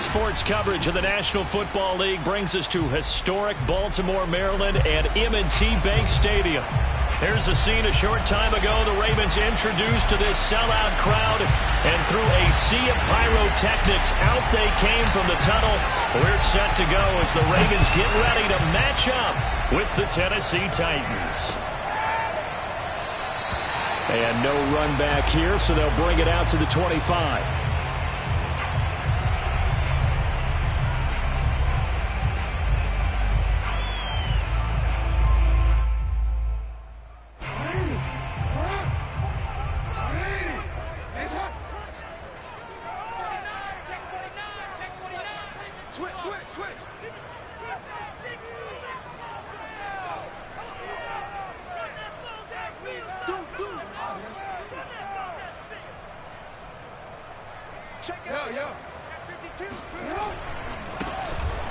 Sports coverage of the National Football League brings us to historic Baltimore, Maryland and M&T Bank Stadium. Here's the scene a short time ago. The Ravens introduced to this sellout crowd, and through a sea of pyrotechnics, out they came from the tunnel. We're set to go as the Ravens get ready to match up with the Tennessee Titans. And no run back here, so they'll bring it out to the 25.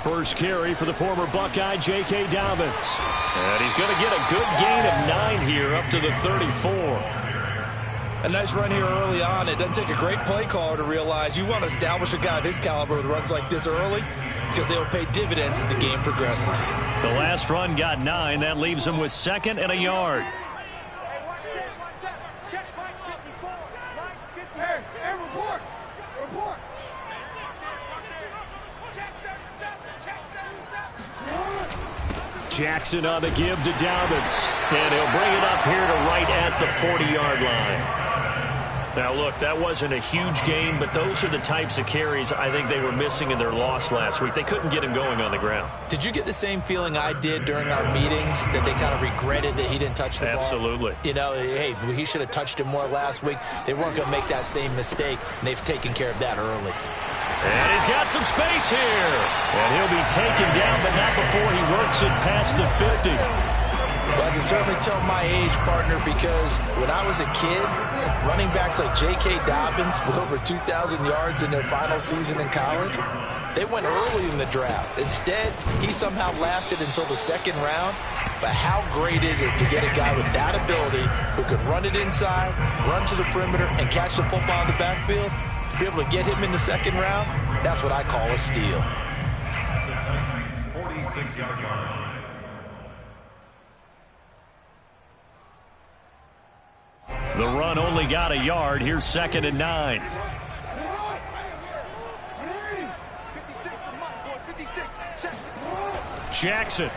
First carry for the former Buckeye, J.K. Dobbins. And he's going to get a good gain of 9 here up to the 34. A nice run here early on. It doesn't take a great play caller to realize you want to establish a guy of his caliber with runs like this early because they'll pay dividends as the game progresses. The last run got 9. That leaves him with 2nd and a yard. Jackson on the give to Dobbins. And he'll bring it up here to right at the 40-yard line. Now, look, that wasn't a huge gain, but those are the types of carries I think they were missing in their loss last week. They couldn't get him going on the ground. Did you get the same feeling I did during our meetings, that they kind of regretted that he didn't touch the ball? Absolutely. You know, hey, he should have touched him more last week. They weren't going to make that same mistake, and they've taken care of that early. And he's got some space here. And he'll be taken down, but not before he works it past the 50. Well, I can certainly tell my age, partner, because when I was a kid, running backs like J.K. Dobbins with over 2,000 yards in their final season in college, they went early in the draft. Instead, he somehow lasted until the 2nd round. But how great is it to get a guy with that ability who can run it inside, run to the perimeter, and catch the football in the backfield? To be able to get him in the 2nd round, that's what I call a steal. The Titans' 46-yard line. The run only got a yard. Here's 2nd and 9. Jackson.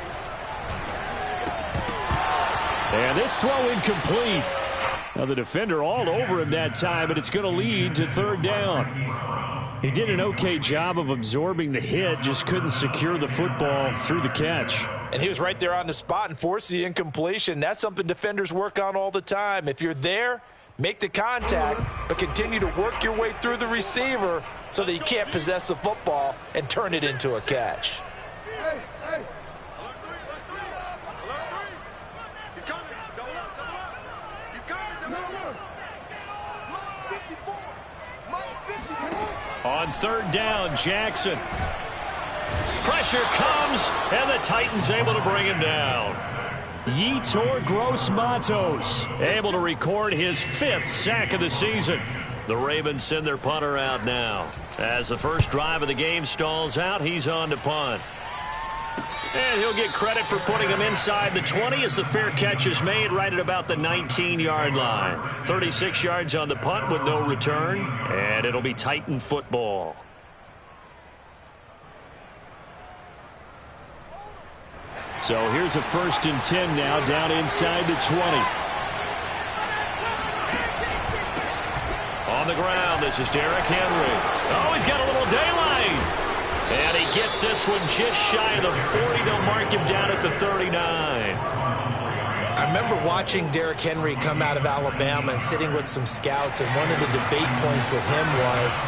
And this throw incomplete. Now the defender all over him that time, but it's going to lead to 3rd down. He did an okay job of absorbing the hit, just couldn't secure the football through the catch. And he was right there on the spot and forced the incompletion. That's something defenders work on all the time. If you're there, make the contact, but continue to work your way through the receiver so that you can't possess the football and turn it into a catch. On 3rd down, Jackson. Pressure comes, and the Titans able to bring him down. Yetur Gross-Matos able to record his 5th sack of the season. The Ravens send their punter out now. As the first drive of the game stalls out, he's on to punt. And he'll get credit for putting him inside the 20 as the fair catch is made right at about the 19-yard line. 36 yards on the punt with no return, and it'll be Titan football. So here's a 1st and 10 now down inside the 20. On the ground, this is Derrick Henry. Oh, he's got a little daylight. And he gets this one just shy of the 40. They'll mark him down at the 39. I remember watching Derrick Henry come out of Alabama and sitting with some scouts, and one of the debate points with him was,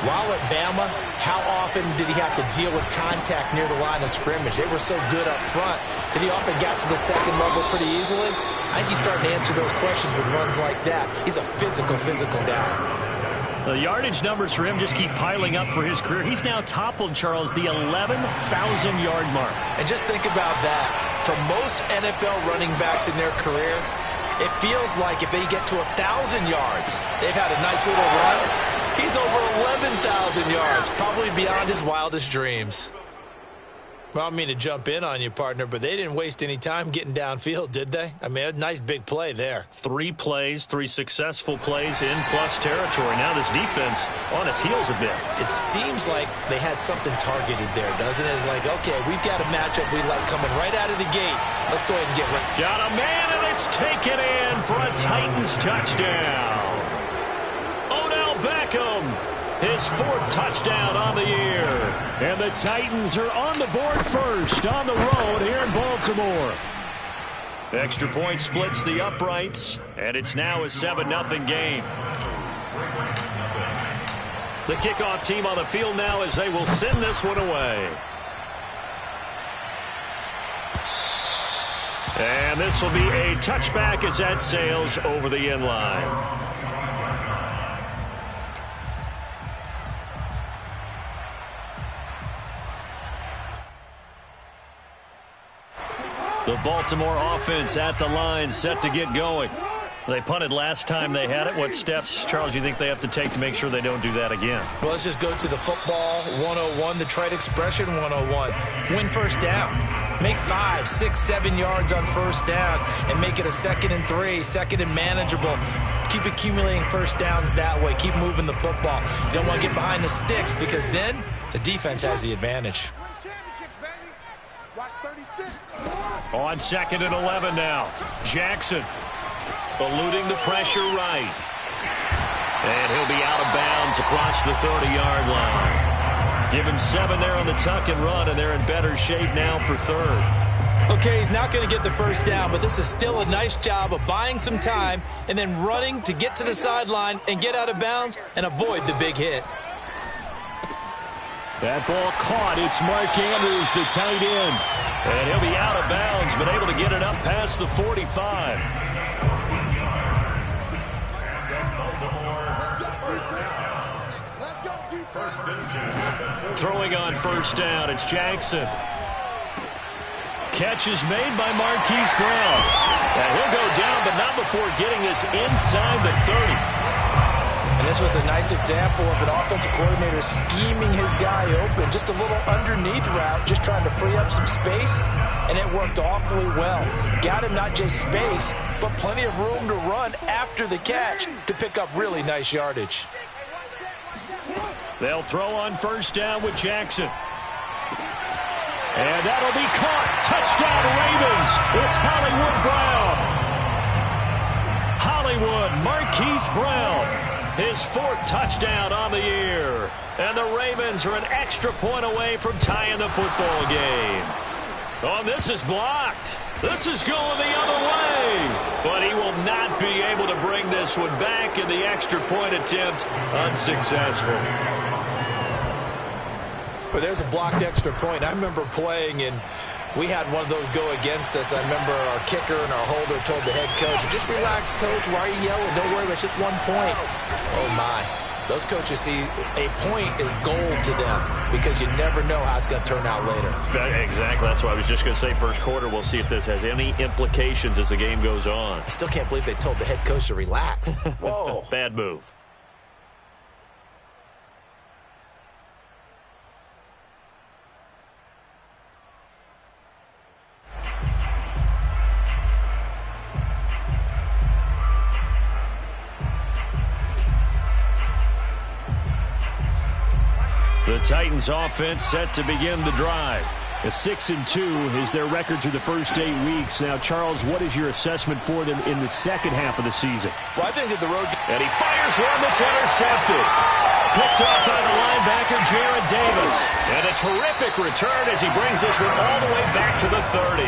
while at Bama, how often did he have to deal with contact near the line of scrimmage? They were so good up front that he often got to the 2nd level pretty easily. I think he's starting to answer those questions with runs like that. He's a physical guy. The yardage numbers for him just keep piling up for his career. He's now toppled, Charles, the 11,000-yard mark. And just think about that. For most NFL running backs in their career, it feels like if they get to 1,000 yards, they've had a nice little run. He's over 11,000 yards, probably beyond his wildest dreams. Well, I don't mean to jump in on you, partner, but they didn't waste any time getting downfield, did they? I mean, a nice big play there. 3 plays, 3 successful plays in plus territory. Now this defense on its heels a bit. It seems like they had something targeted there, doesn't it? It's like, okay, we've got a matchup we like coming right out of the gate. Let's go ahead and get ready. Got a man, and it's taken in for a Titans touchdown. Odell Beckham, his 4th touchdown on the year. And the Titans are on the board first on the road here in Baltimore. The extra point splits the uprights, and it's now a 7-0 game. The kickoff team on the field now as they will send this one away. And this will be a touchback as that sails over the end line. The Baltimore offense at the line, set to get going. They punted last time they had it. What steps, Charles, you think they have to take to make sure they don't do that again? Well, let's just go to the football 101, the trite expression 101. Win first down. Make 5, 6, 7 yards on first down and make it a 2nd and 3, 2nd and manageable. Keep accumulating first downs that way. Keep moving the football. You don't want to get behind the sticks because then the defense has the advantage. On 2nd and 11 now. Jackson eluding the pressure right. And he'll be out of bounds across the 30-yard line. Give him 7 there on the tuck and run, and they're in better shape now for 3rd. Okay, he's not going to get the first down, but this is still a nice job of buying some time and then running to get to the sideline and get out of bounds and avoid the big hit. That ball caught. It's Mark Andrews, the tight end. And he'll be out of bounds, but able to get it up past the 45. Throwing on first down, it's Jackson. Catch is made by Marquise Brown. And he'll go down, but not before getting this inside the 30. And this was a nice example of an offensive coordinator scheming his guy open. Just a little underneath route, just trying to free up some space, and it worked awfully well. Got him not just space, but plenty of room to run after the catch to pick up really nice yardage. They'll throw on first down with Jackson. And that'll be caught. Touchdown Ravens. It's Hollywood Brown. Hollywood, Marquise Brown. His 4th touchdown on the year. And the Ravens are an extra point away from tying the football game. Oh, this is blocked. This is going the other way. But he will not be able to bring this one back, in the extra point attempt unsuccessful. But there's a blocked extra point. I remember playing, and we had one of those go against us. I remember our kicker and our holder told the head coach, just relax, coach. Why are you yelling? Don't worry, it's just 1 point. Oh, my. Those coaches see a point is gold to them because you never know how it's going to turn out later. Exactly. That's why I was just going to say first quarter. We'll see if this has any implications as the game goes on. I still can't believe they told the head coach to relax. Whoa. Bad move. The Titans offense set to begin the drive. A 6-2 is their record through the first 8 weeks. Now, Charles, what is your assessment for them in the second half of the season? Well, I think that the road... And he fires one that's intercepted. Picked up by the linebacker, Jared Davis. And a terrific return as he brings this one all the way back to the 30.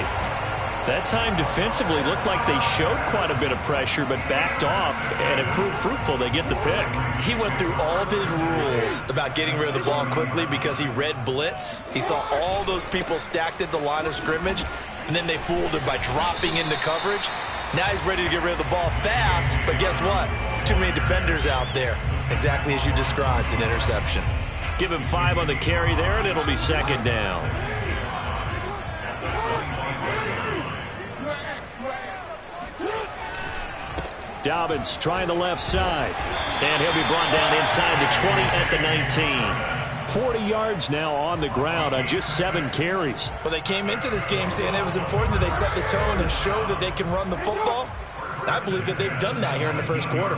That time defensively looked like they showed quite a bit of pressure, but backed off, and it proved fruitful. They get the pick. He went through all of his rules about getting rid of the ball quickly because he read blitz. He saw all those people stacked at the line of scrimmage, and then they fooled him by dropping into coverage. Now he's ready to get rid of the ball fast, but guess what? Too many defenders out there. Exactly as you described, an interception. Give him 5 on the carry there, and it'll be second down. Dobbins trying the left side. And he'll be brought down inside the 20 at the 19. 40 yards now on the ground on just 7 carries. Well, they came into this game saying it was important that they set the tone and show that they can run the football. And I believe that they've done that here in the first quarter.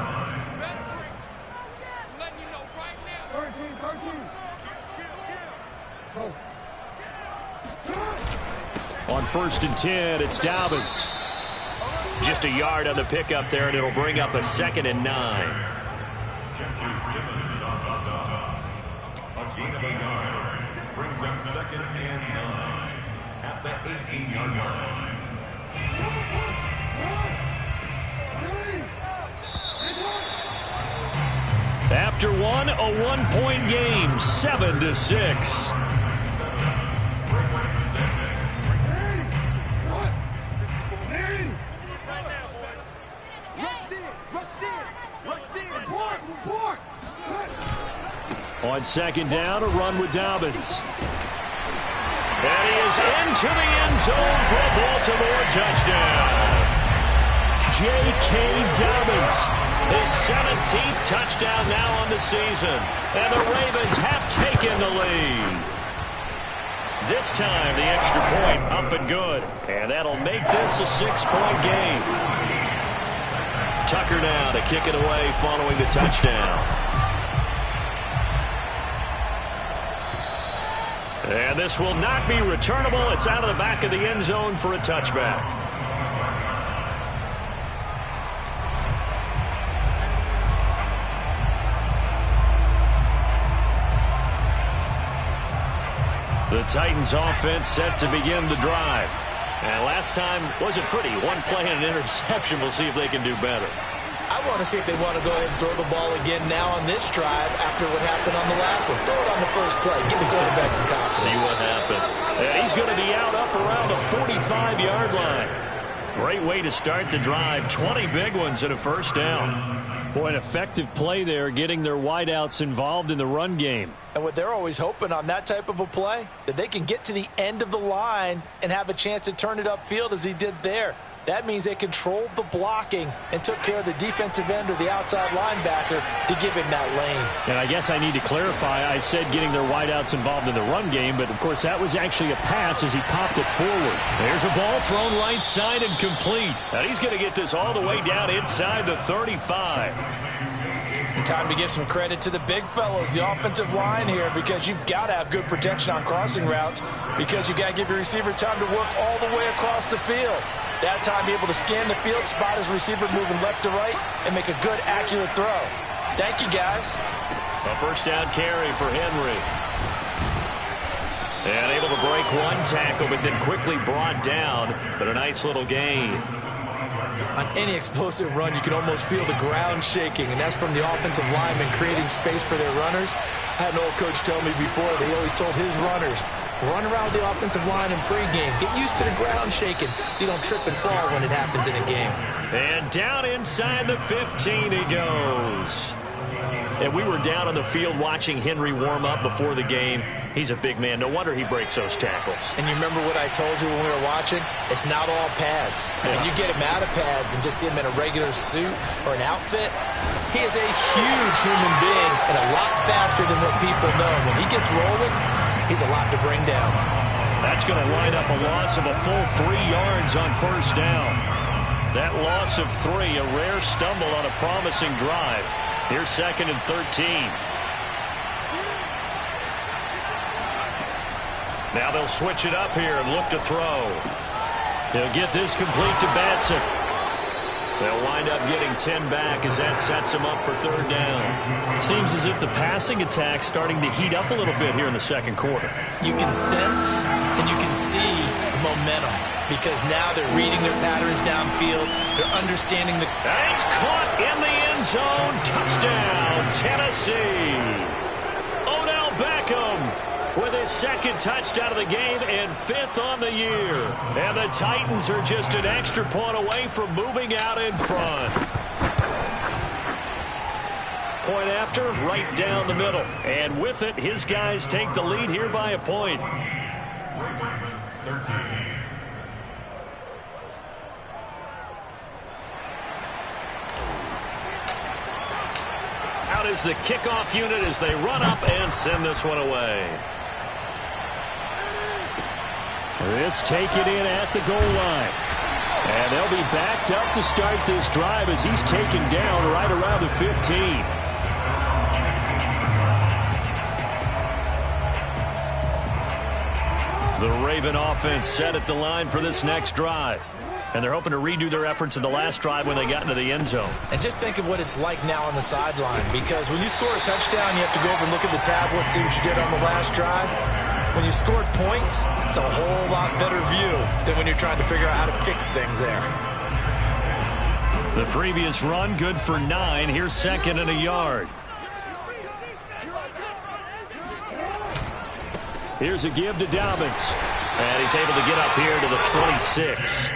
On 1st and 10, it's Dobbins. Just a yard on the pickup there, and it'll bring up a 2nd and 9. Jeffrey Simmons on the stop. A gain of a yard. Brings up 2nd and 9 at the 18-yard line. After one, a 1-point game, 7-6. On 2nd down, a run with Dobbins. And he is into the end zone for a Baltimore touchdown. J.K. Dobbins, his 17th touchdown now on the season. And the Ravens have taken the lead. This time, the extra point up and good. And that'll make this a 6-point game. Tucker now to kick it away following the touchdown. And this will not be returnable. It's out of the back of the end zone for a touchback. The Titans offense set to begin the drive. And last time wasn't pretty. One play and an interception. We'll see if they can do better. I want to see if they want to go ahead and throw the ball again now on this drive after what happened on the last one. Throw it on the first play. Give the quarterback some confidence. See what happens. And he's going to be out up around the 45-yard line. Great way to start the drive. 20 big ones and a first down. Boy, an effective play there, getting their wideouts involved in the run game. And what they're always hoping on that type of a play, that they can get to the end of the line and have a chance to turn it upfield as he did there. That means they controlled the blocking and took care of the defensive end or the outside linebacker to give him that lane. And I guess I need to clarify, I said getting their wideouts involved in the run game, but of course that was actually a pass as he popped it forward. There's a ball thrown right side and complete. And he's going to get this all the way down inside the 35. Time to give some credit to the big fellows, the offensive line here, because you've got to have good protection on crossing routes because you've got to give your receiver time to work all the way across the field. That time, be able to scan the field, spot his receiver moving left to right, and make a good, accurate throw. Thank you, guys. A first down carry for Henry. And able to break one tackle, but then quickly brought down. But a nice little gain. On any explosive run, you can almost feel the ground shaking, and that's from the offensive linemen creating space for their runners. I had an old coach tell me before, they always told his runners, run around the offensive line in pregame. Get used to the ground shaking so you don't trip and fall when it happens in a game. And down inside the 15 he goes. And we were down on the field watching Henry warm up before the game. He's a big man. No wonder he breaks those tackles. And you remember what I told you when we were watching? It's not all pads. Yeah. When you get him out of pads and just see him in a regular suit or an outfit, he is a huge human being and a lot faster than what people know. When he gets rolling, he's a lot to bring down. That's going to line up a loss of a full 3 yards on first down. That loss of 3, a rare stumble on a promising drive. Here's 2nd and 13. Now they'll switch it up here and look to throw. They'll get this complete to Batson. They'll wind up getting 10 back as that sets them up for third down. Seems as if the passing attack's starting to heat up a little bit here in the second quarter. You can sense and you can see the momentum because now they're reading their patterns downfield. They're understanding the... And it's caught in the end zone. Touchdown, Tennessee. Odell Beckham with his 2nd touchdown of the game and 5th on the year. And the Titans are just an extra point away from moving out in front. Point after, right down the middle. And with it, his guys take the lead here by a point. Ravens 13. out as the kickoff unit as they run up and send this one away. This taken in at the goal line. And they'll be backed up to start this drive as he's taken down right around the 15. The Raven offense set at the line for this next drive. And they're hoping to redo their efforts in the last drive when they got into the end zone. And just think of what it's like now on the sideline, because when you score a touchdown, you have to go over and look at the tablet and see what you did on the last drive. When you scored points, it's a whole lot better view than when you're trying to figure out how to fix things there. The previous run, good for 9. Here's second and a yard. Here's a give to Dobbins. And he's able to get up here to the 26.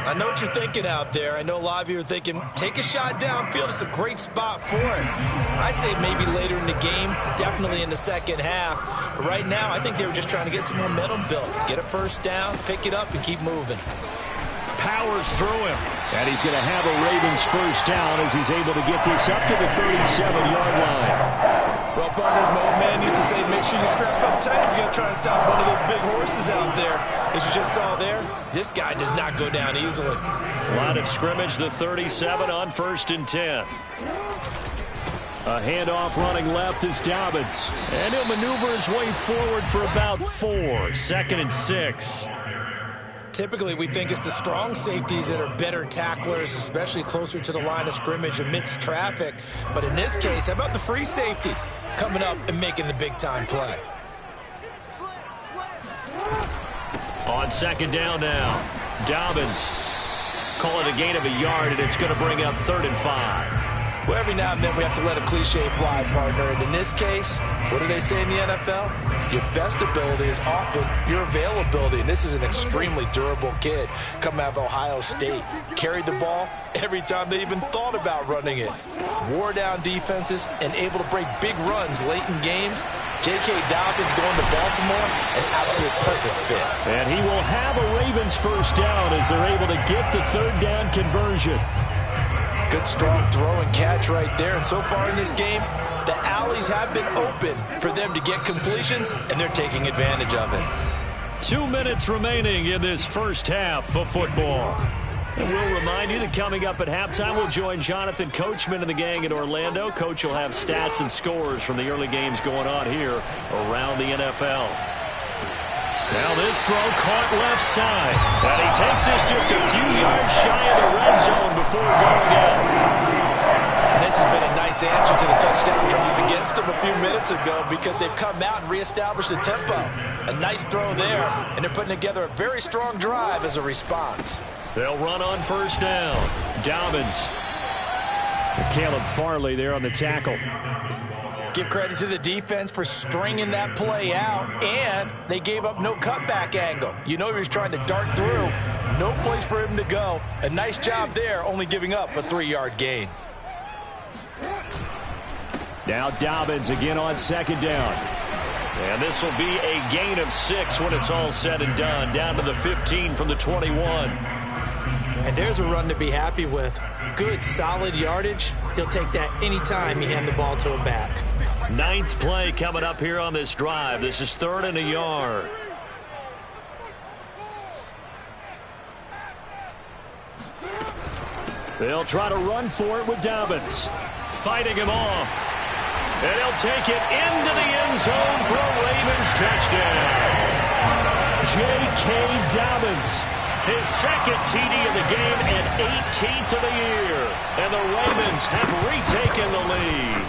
I know what you're thinking out there. I know a lot of you are thinking, take a shot downfield. It's a great spot for him. I'd say maybe later in the game, definitely in the second half. But right now, I think they were just trying to get some momentum built. Get a first down, pick it up, and keep moving. Powers through him. And he's going to have a Ravens first down as he's able to get this up to the 37-yard line. Well, partners, my old man used to say, make sure you strap up tight if you're going to try and stop one of those big horses out there. As you just saw there, this guy does not go down easily. Line of scrimmage, the 37 on 1st and 10. A handoff running left is Dobbins. And he'll maneuver his way forward for about 4. 2nd and 6. Typically, we think it's the strong safeties that are better tacklers, especially closer to the line of scrimmage amidst traffic. But in this case, how about the free safety coming up and making the big-time play? On 2nd down now, Dobbins. Call it a gain of a yard, and it's going to bring up 3rd and 5. Well, every now and then we have to let a cliche fly, partner. And in this case, what do they say in the NFL? Your best ability is often your availability. And this is an extremely durable kid coming out of Ohio State. Carried the ball every time they even thought about running it. Wore down defenses and able to break big runs late in games. J.K. Dobbins going to Baltimore, an absolute perfect fit. And he will have a Ravens first down as they're able to get the 3rd down conversion. Good strong throw and catch right there. And so far in this game, the alleys have been open for them to get completions, and they're taking advantage of it. 2 minutes remaining in this first half of football. And we'll remind you that coming up at halftime, we'll join Jonathan Coachman and the gang in Orlando. Coach will have stats and scores from the early games going on here around the NFL. Now this throw caught left side. And he takes this just a few yards shy of the red zone before going out. And this has been a nice answer to the touchdown drive against them a few minutes ago, because they've come out and reestablished the tempo. A nice throw there, and they're putting together a very strong drive as a response. They'll run on 1st down. Dobbins. Caleb Farley there on the tackle. Give credit to the defense for stringing that play out, and they gave up no cutback angle. You know he was trying to dart through. No place for him to go. A nice job there, only giving up a 3-yard gain. Now Dobbins again on 2nd down. And this will be a gain of 6 when it's all said and done. Down to the 15 from the 21. And there's a run to be happy with. Good, solid yardage. He'll take that anytime you hand the ball to him back. 9th play coming up here on this drive. This is 3rd and a yard. They'll try to run for it with Dobbins. Fighting him off. And he'll take it into the end zone for a Ravens touchdown. J.K. Dobbins. His 2nd TD of the game and 18th of the year. And the Ravens have retaken the lead.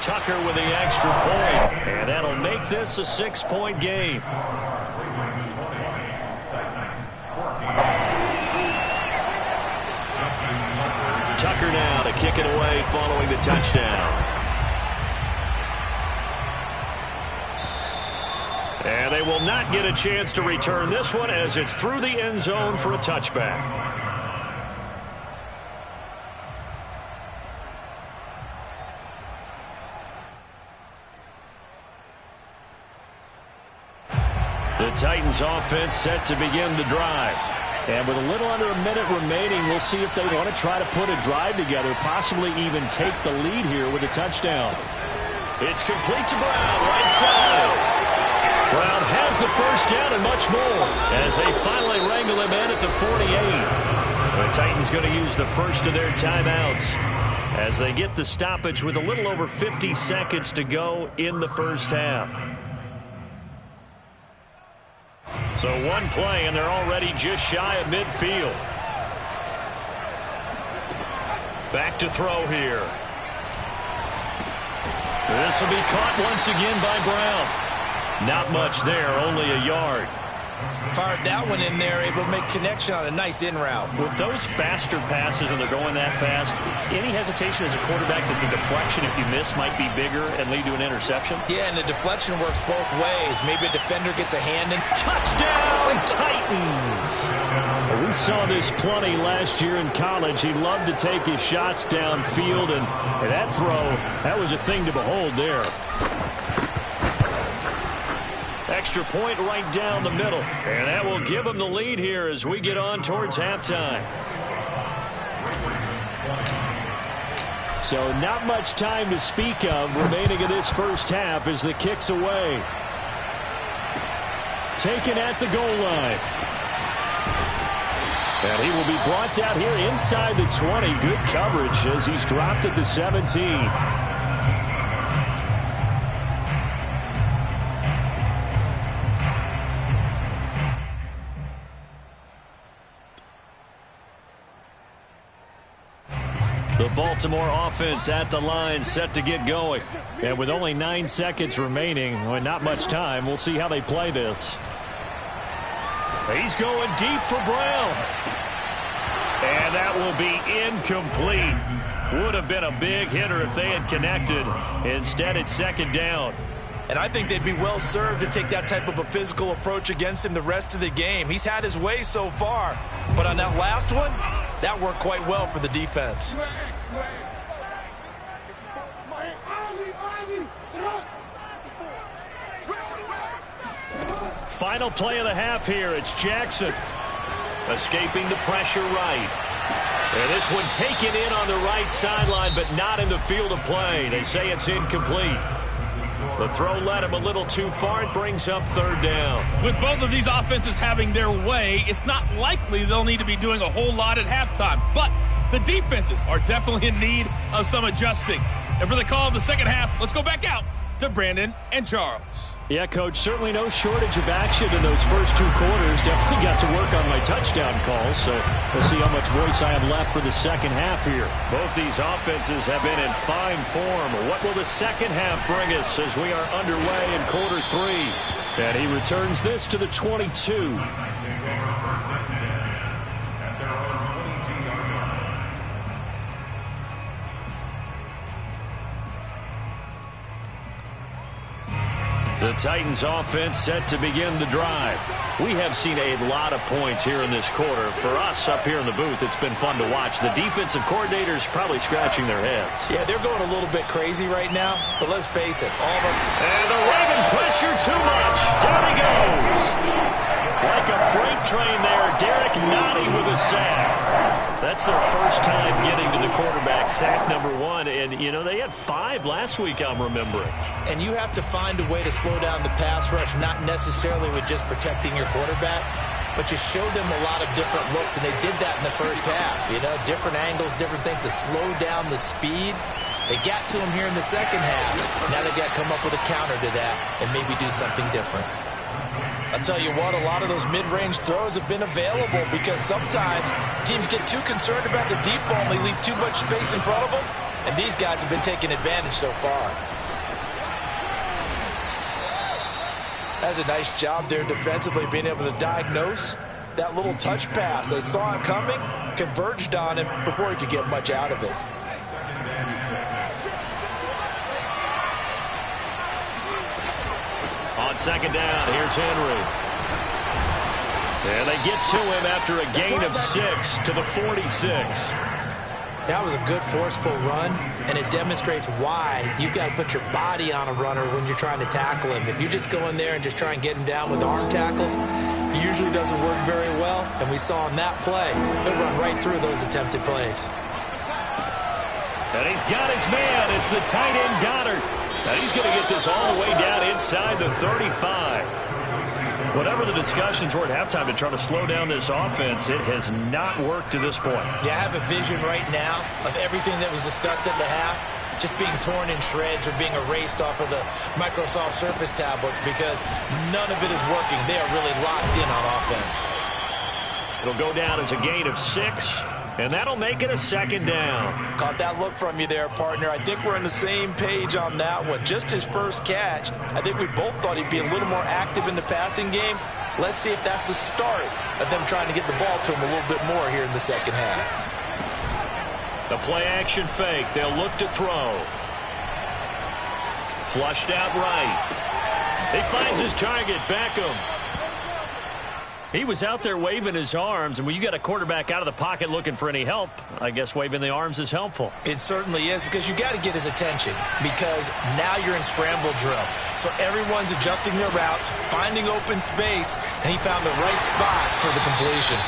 Tucker with the extra point. And that'll make this a 6-point game. Tucker now to kick it away following the touchdown. And they will not get a chance to return this one as it's through the end zone for a touchback. The Titans offense set to begin the drive. And with a little under a minute remaining, we'll see if they want to try to put a drive together, possibly even take the lead here with a touchdown. It's complete to Brown, right side. Brown has the first down and much more as they finally wrangle him in at the 48. The Titans going to use the first of their timeouts as they get the stoppage with a little over 50 seconds to go in the first half. So one play, and they're already just shy of midfield. Back to throw here. This will be caught once again by Brown. Not much there, only a yard. Fired that one in there, able to make connection on a nice in route. With those faster passes and they're going that fast, any hesitation as a quarterback that the deflection, if you miss, might be bigger and lead to an interception? Yeah, and the deflection works both ways. Maybe a defender gets a hand in. Touchdown, Titans! We saw this plenty last year in college. He loved to take his shots downfield, and that throw, that was a thing to behold there. Extra point right down the middle. And that will give them the lead here as we get on towards halftime. So not much time to speak of remaining in this first half as the kick's away. Taken at the goal line. And he will be brought down here inside the 20. Good coverage as he's dropped at the 17. The Baltimore offense at the line set to get going. And with only 9 seconds remaining, well, not much time, we'll see how they play this. He's going deep for Brown. And that will be incomplete. Would have been a big hitter if they had connected. Instead, it's second down. And I think they'd be well served to take that type of a physical approach against him the rest of the game. He's had his way so far. But on that last one, that worked quite well for the defense. Final play of the half here. It's Jackson escaping the pressure right. And this one taken in on the right sideline, but not in the field of play. They say it's incomplete. The throw led him a little too far. It brings up third down. With both of these offenses having their way, it's not likely they'll need to be doing a whole lot at halftime. But the defenses are definitely in need of some adjusting. And for the call of the second half, let's go back out to Brandon and Charles. Yeah, Coach, certainly no shortage of action in those first 2 quarters. Definitely got to work on my touchdown calls, so we'll see how much voice I have left for the second half here. Both these offenses have been in fine form. What will the second half bring us as we are underway in quarter 3? And he returns this to the 22. The Titans offense set to begin the drive. We have seen a lot of points here in this quarter. For us up here in the booth, it's been fun to watch. The defensive coordinators probably scratching their heads. Yeah, they're going a little bit crazy right now, but let's face it, all of them. And the Raven pressure too much. Down he goes. Like a freight train there, Derek Nottie with a sack. That's their first time getting to the quarterback, sack number 1. And, you know, they had 5 last week, I'm remembering. And you have to find a way to slow down the pass rush, not necessarily with just protecting your quarterback, but you show them a lot of different looks, and they did that in the first half. You know, different angles, different things to slow down the speed. They got to him here in the second half. Now they've got to come up with a counter to that and maybe do something different. I'll tell you what, a lot of those mid-range throws have been available because sometimes teams get too concerned about the deep ball and they leave too much space in front of them, and these guys have been taking advantage so far. That's a nice job there defensively, being able to diagnose that little touch pass. They saw it coming, converged on him before he could get much out of it. On second down, here's Henry. And they get to him after a gain of 6 to the 46. That was a good forceful run, and it demonstrates why you've got to put your body on a runner when you're trying to tackle him. If you just go in there and just try and get him down with arm tackles, He usually doesn't work very well, and we saw on that play, he'll run right through those attempted plays. And he's got his man. It's the tight end, Goddard. And he's going to get this all the way down inside the 35. Whatever the discussions were at halftime to try to slow down this offense, it has not worked to this point. Yeah, I have a vision right now of everything that was discussed at the half just being torn in shreds or being erased off of the Microsoft Surface tablets because none of it is working. They are really locked in on offense. It'll go down as a gain of 6, and that'll make it a second down. Caught that look from you there, partner. I think we're on the same page on that one. Just his first catch. I think we both thought he'd be a little more active in the passing game. Let's see if that's the start of them trying to get the ball to him a little bit more here in the second half. The play-action fake. They'll look to throw. Flushed out right. He finds his target, Beckham. He was out there waving his arms, and when you got a quarterback out of the pocket looking for any help, I guess waving the arms is helpful. It certainly is, because you got to get his attention, because now you're in scramble drill. So everyone's adjusting their routes, finding open space, and he found the right spot for the completion.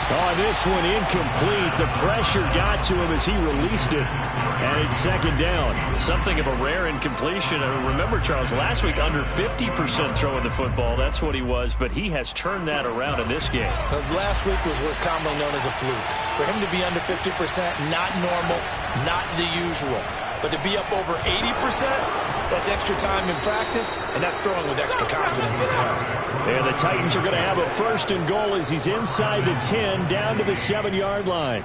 Oh, this one incomplete. The pressure got to him as he released it. And it's second down. Something of a rare incompletion. Remember, Charles, last week under 50% throwing the football. That's what he was, but he has turned that around in this game. Last week was what's commonly known as a fluke. For him to be under 50%, not normal, not the usual. But to be up over 80%, that's extra time in practice, and that's throwing with extra confidence as well. And the Titans are going to have a first and goal as he's inside the 10, down to the 7-yard line.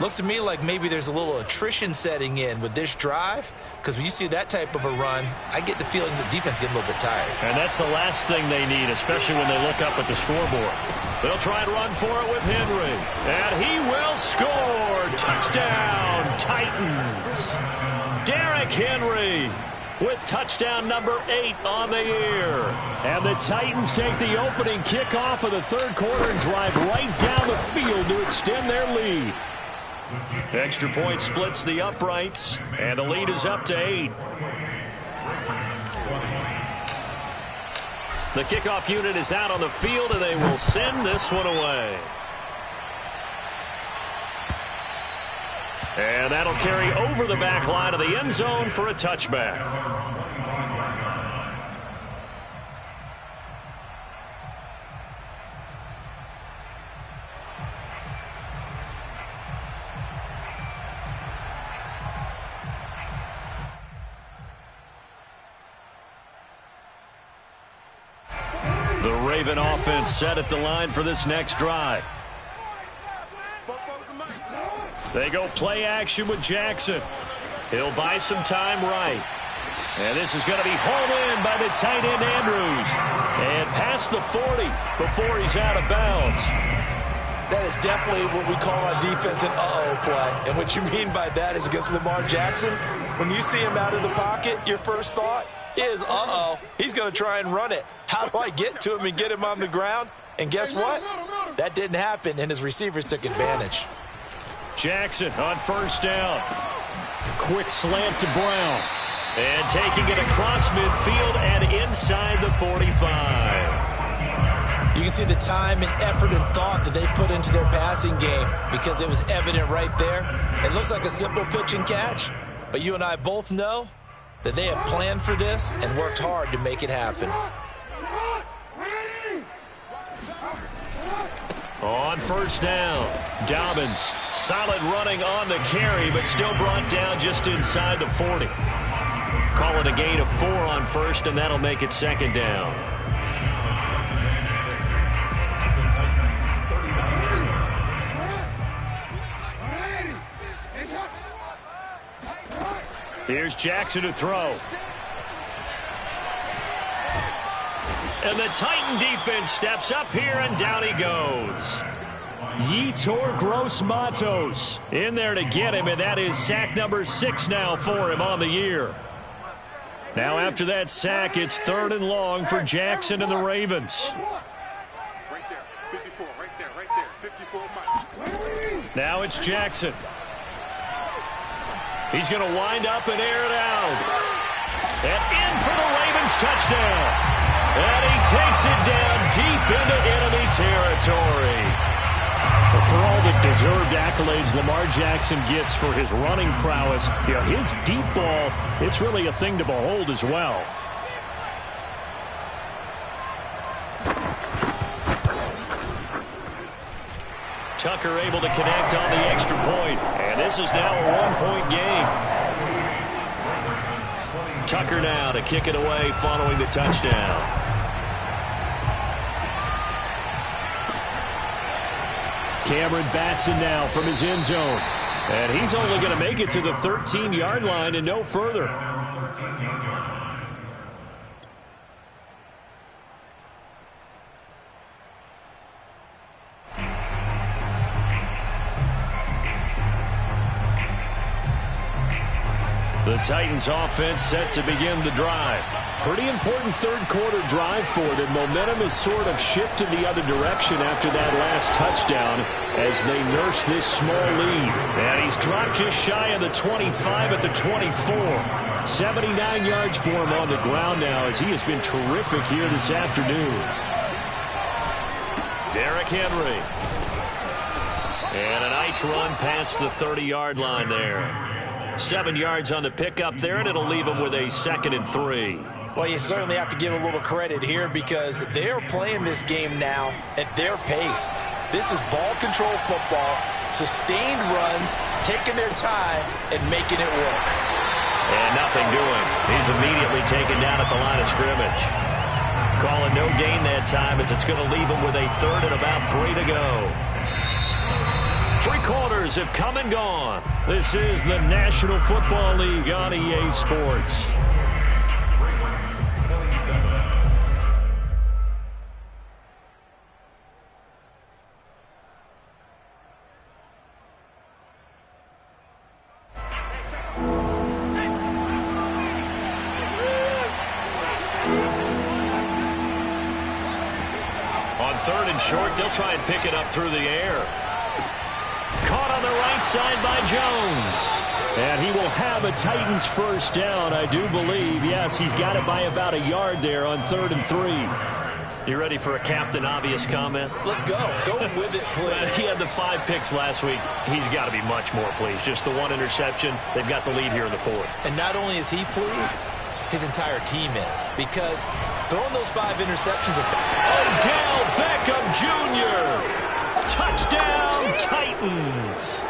Looks to me like maybe there's a little attrition setting in with this drive, because when you see that type of a run, I get the feeling the defense getting a little bit tired. And that's the last thing they need, especially when they look up at the scoreboard. They'll try and run for it with Henry. And he will score. Touchdown, Titans. Derrick Henry with touchdown number 8 on the year. And the Titans take the opening kickoff of the third quarter and drive right down the field to extend their lead. Extra point splits the uprights, and the lead is up to 8. The kickoff unit is out on the field, and they will send this one away. And that'll carry over the back line of the end zone for a touchback. The Raven offense set at the line for this next drive. They go play action with Jackson. He'll buy some time right. And this is going to be hauled in by the tight end Andrews. And past the 40 before he's out of bounds. That is definitely what we call on defense an uh-oh play. And what you mean by that is against Lamar Jackson, when you see him out of the pocket, your first thought is, uh-oh, he's going to try and run it. How do I get to him and get him on the ground? And guess what? That didn't happen, and his receivers took advantage. Jackson on first down. Quick slant to Brown. And taking it across midfield and inside the 45. You can see the time and effort and thought that they put into their passing game because it was evident right there. It looks like a simple pitch and catch, but you and I both know that they have planned for this and worked hard to make it happen. On first down, Dobbins, solid running on the carry, but still brought down just inside the 40. Call it a gain of 4 on first, and that'll make it second down. Here's Jackson to throw. And the Titan defense steps up here, and down he goes. Yetur Gross-Matos in there to get him, and that is sack number 6 now for him on the year. Now after that sack, it's 3rd and long for Jackson and the Ravens. Right there, 54, right there, 54 miles. Now it's Jackson. He's going to wind up and air it out. And in for the Ravens touchdown. And he takes it down deep into enemy territory. For all the deserved accolades Lamar Jackson gets for his running prowess, his deep ball, it's really a thing to behold as well. Tucker able to connect on the extra point, and this is now a one-point game. Tucker now to kick it away following the touchdown. Cameron Batson now from his end zone. And he's only going to make it to the 13-yard line and no further. The Titans offense set to begin the drive. Pretty important third-quarter drive for them. Momentum has sort of shifted the other direction after that last touchdown as they nurse this small lead. And he's dropped just shy of the 25 at the 24. 79 yards for him on the ground now as he has been terrific here this afternoon. Derrick Henry. And a nice run past the 30-yard line there. 7 yards on the pickup there, and it'll leave him with a 2nd and 3. Well, you certainly have to give a little credit here because they are playing this game now at their pace. This is ball control football, sustained runs, taking their time, and making it work. And nothing doing. He's immediately taken down at the line of scrimmage. Calling no gain that time as it's going to leave him with a 3rd and about 3 to go. 3 quarters have come and gone. This is the National Football League on EA Sports. On 3rd and short, they'll try and pick it up through the air. Caught on the right side by Jones. And he will have a Titans first down, I do believe. Yes, he's got it by about a yard there on 3rd and 3. You ready for a Captain Obvious comment? Let's go. Go with it, please. He had the 5 picks last week. He's got to be much more pleased. Just the 1 interception. They've got the lead here in the 4th. And not only is he pleased, his entire team is. Because throwing those 5 interceptions... Odell Beckham Jr. Touchdown, Titans.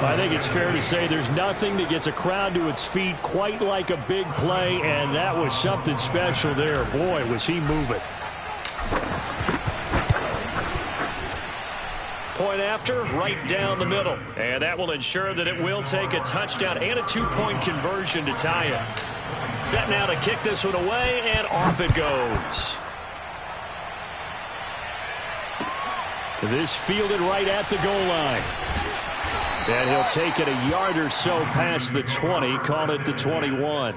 I think it's fair to say there's nothing that gets a crowd to its feet quite like a big play, and that was something special there. Boy, was he moving. Point after, right down the middle. And that will ensure that it will take a touchdown and a 2-point conversion to tie it. Set now to kick this one away, and off it goes. This fielded right at the goal line. And he'll take it a yard or so past the 20, call it the 21.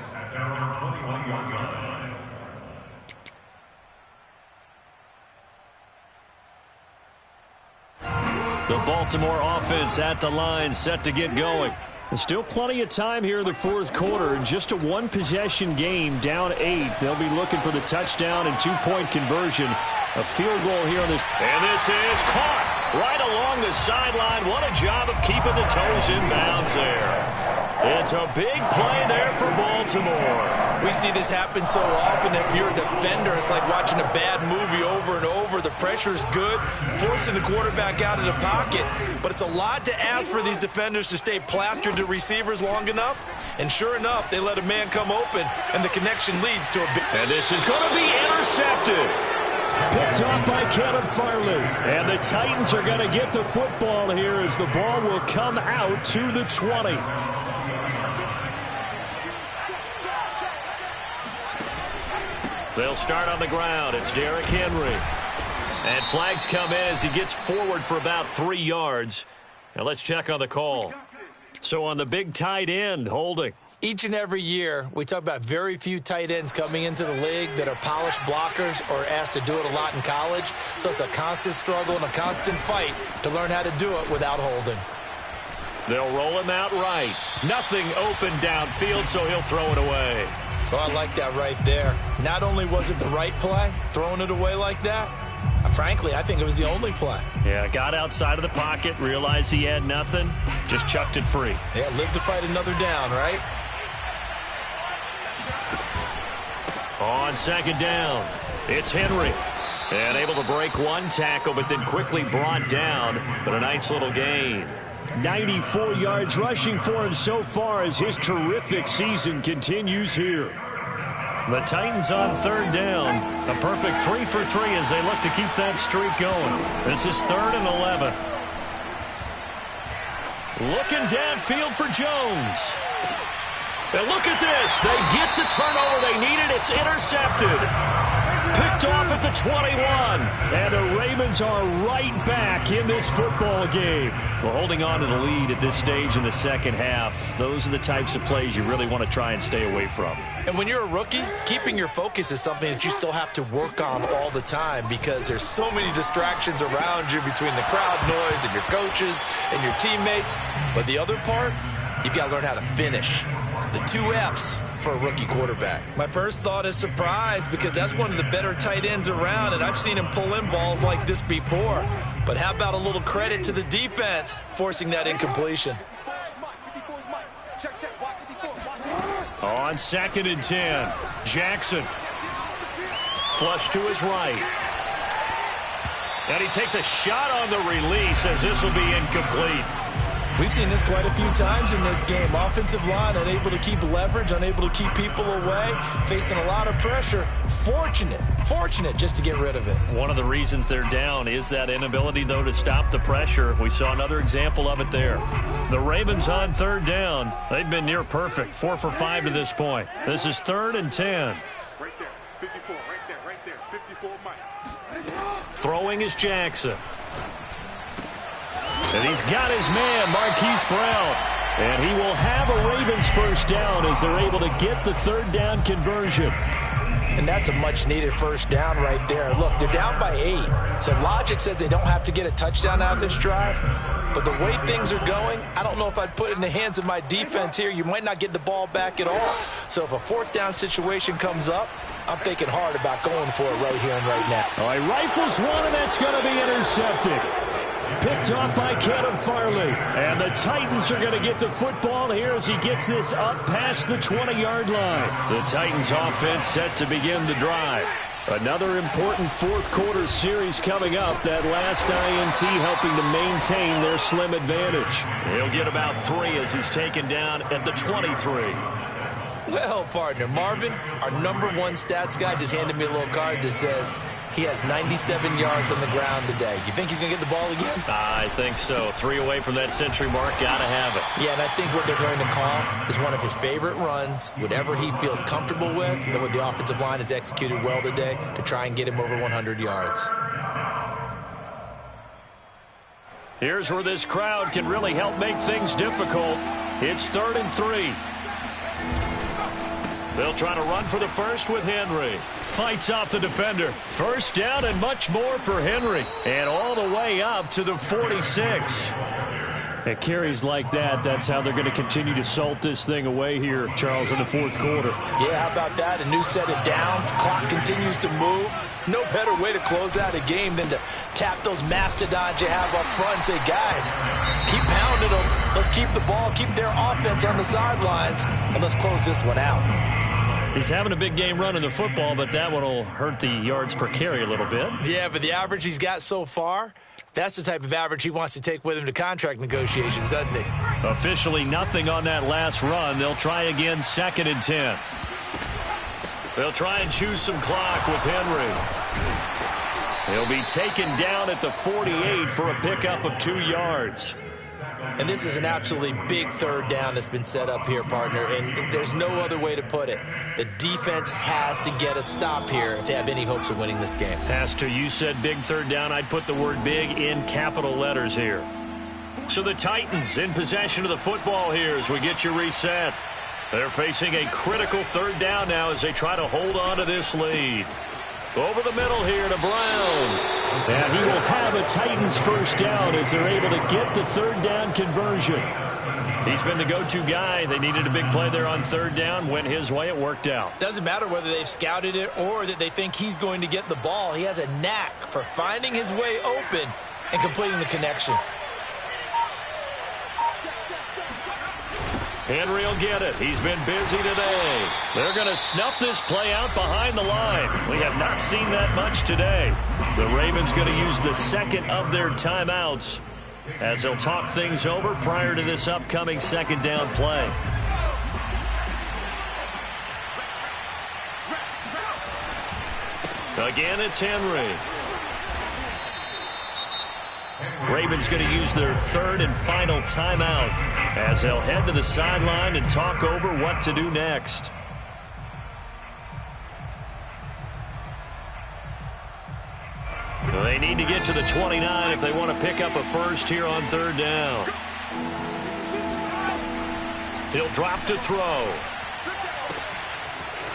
The Baltimore offense at the line, set to get going. There's still plenty of time here in the 4th quarter. In just a 1-possession game, down 8. They'll be looking for the touchdown and 2-point conversion. A field goal here on this. And this is caught right along the sideline. What a job of keeping the toes in bounds there. It's a big play there for Baltimore. We see this happen so often. If you're a defender, it's like watching a bad movie over and over. The pressure's good, forcing the quarterback out of the pocket. But it's a lot to ask for these defenders to stay plastered to receivers long enough. And sure enough, they let a man come open, and the connection leads to a big... And this is going to be intercepted. Picked off by Kevin Farley. And the Titans are going to get the football here as the ball will come out to the 20. They'll start on the ground. It's Derrick Henry. And flags come in as he gets forward for about 3 yards. Now let's check on the call. So on the big tight end, holding. Each and every year, we talk about very few tight ends coming into the league that are polished blockers or asked to do it a lot in college. So it's a constant struggle and a constant fight to learn how to do it without holding. They'll roll him out right. Nothing open downfield, so he'll throw it away. Oh, I like that right there. Not only was it the right play, throwing it away like that, frankly, I think it was the only play. Yeah, got outside of the pocket, realized he had nothing, just chucked it free. Yeah, live to fight another down, right? On second down, it's Henry. And able to break one tackle, but then quickly brought down. But a nice little gain. 94 yards rushing for him so far as his terrific season continues here. The Titans on third down. A perfect 3 for 3 as they look to keep that streak going. This is 3rd and 11. Looking downfield for Jones. And look at this. They get the turnover they needed. It's intercepted. Picked off at the 21. And the Ravens are right back in this football game. Well, holding on to the lead at this stage in the second half, those are the types of plays you really want to try and stay away from. And when you're a rookie, keeping your focus is something that you still have to work on all the time because there's so many distractions around you between the crowd noise and your coaches and your teammates. But the other part, you've got to learn how to finish. It's the 2 F's for a rookie quarterback. My first thought is surprise because that's one of the better tight ends around, and I've seen him pull in balls like this before. But how about a little credit to the defense forcing that incompletion? On 2nd and 10, Jackson. Flush to his right. And he takes a shot on the release as this will be incomplete. We've seen this quite a few times in this game. Offensive line unable to keep leverage, unable to keep people away, facing a lot of pressure. Fortunate just to get rid of it. One of the reasons they're down is that inability, though, to stop the pressure. We saw another example of it there. The Ravens on third down. They've been near perfect, 4 for 5 to this point. This is 3rd and 10. Right there, 54, right there, 54, Mike. Throwing is Jackson. And he's got his man, Marquise Brown. And he will have a Ravens first down as they're able to get the 3rd down conversion. And that's a much-needed first down right there. Look, they're down by 8. So logic says they don't have to get a touchdown out of this drive. But the way things are going, I don't know if I'd put it in the hands of my defense here. You might not get the ball back at all. So if a 4th down situation comes up, I'm thinking hard about going for it right here and right now. All right, rifles one, and that's going to be intercepted. Picked off by Kevin Farley. And the Titans are going to get the football here as he gets this up past the 20-yard line. The Titans offense set to begin the drive. Another important 4th quarter series coming up. That last INT helping to maintain their slim advantage. He'll get about 3 as he's taken down at the 23. Well, partner, Marvin, our #1 stats guy, just handed me a little card that says he has 97 yards on the ground today. You think he's going to get the ball again? I think so. 3 away from that century mark. Got to have it. Yeah, and I think what they're going to call is one of his favorite runs, whatever he feels comfortable with, and what the offensive line has executed well today to try and get him over 100 yards. Here's where this crowd can really help make things difficult. It's 3rd and 3. They'll try to run for the first with Henry. Fights off the defender. First down and much more for Henry. And all the way up to the 46. At carries like that, that's how they're going to continue to salt this thing away here, Charles, in the 4th quarter. Yeah, how about that? A new set of downs. Clock continues to move. No better way to close out a game than to tap those mastodons you have up front and say, guys, keep pounding them. Let's keep the ball, keep their offense on the sidelines, and let's close this one out. He's having a big game running the football, but that one will hurt the yards per carry a little bit. Yeah, but the average he's got so far, that's the type of average he wants to take with him to contract negotiations, doesn't he? Officially nothing on that last run. They'll try again, 2nd and 10. They'll try and choose some clock with Henry. He'll be taken down at the 48 for a pickup of 2 yards. And this is an absolutely big 3rd down that's been set up here, partner, and there's no other way to put it. The defense has to get a stop here if they have any hopes of winning this game. Has to. You said big 3rd down. I'd put the word big in capital letters here. So the Titans in possession of the football here as we get you reset. They're facing a critical 3rd down now as they try to hold on to this lead. Over the middle here to Brown. And he will have a Titans first down as they're able to get the 3rd down conversion. He's been the go-to guy. They needed a big play there on third down. Went his way. It worked out. Doesn't matter whether they've scouted it or that they think he's going to get the ball. He has a knack for finding his way open and completing the connection. Henry will get it. He's been busy today. They're going to snuff this play out behind the line. We have not seen that much today. The Ravens going to use the second of their timeouts as they'll talk things over prior to this upcoming second down play. Again, it's Henry. Ravens going to use their third and final timeout as they'll head to the sideline and talk over what to do next. They need to get to the 29 if they want to pick up a first here on third down. He'll drop to throw.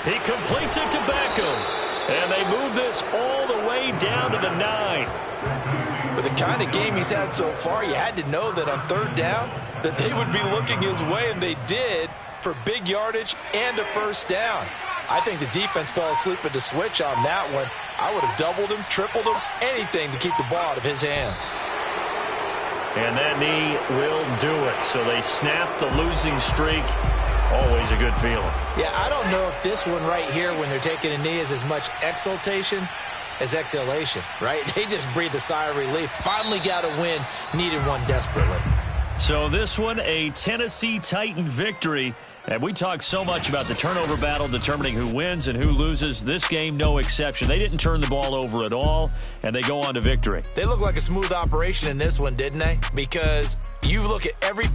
He completes it to Beckham. And they move this all the way down to the 9. For the kind of game he's had so far, you had to know that on third down that they would be looking his way, and they did, for big yardage and a first down. I think the defense fell asleep at the switch on that one. I would have doubled him, tripled him, anything to keep the ball out of his hands. And that knee will do it. So they snap the losing streak. Always a good feeling. Yeah, I don't know if this one right here, when they're taking a knee, is as much exultation as exhalation, right? They just breathe a sigh of relief. Finally got a win, needed one desperately. So this one, a Tennessee Titan victory. And we talk so much about the turnover battle determining who wins and who loses. This game, no exception. They didn't turn the ball over at all, and they go on to victory. They look like a smooth operation in this one, didn't they? Because you look at every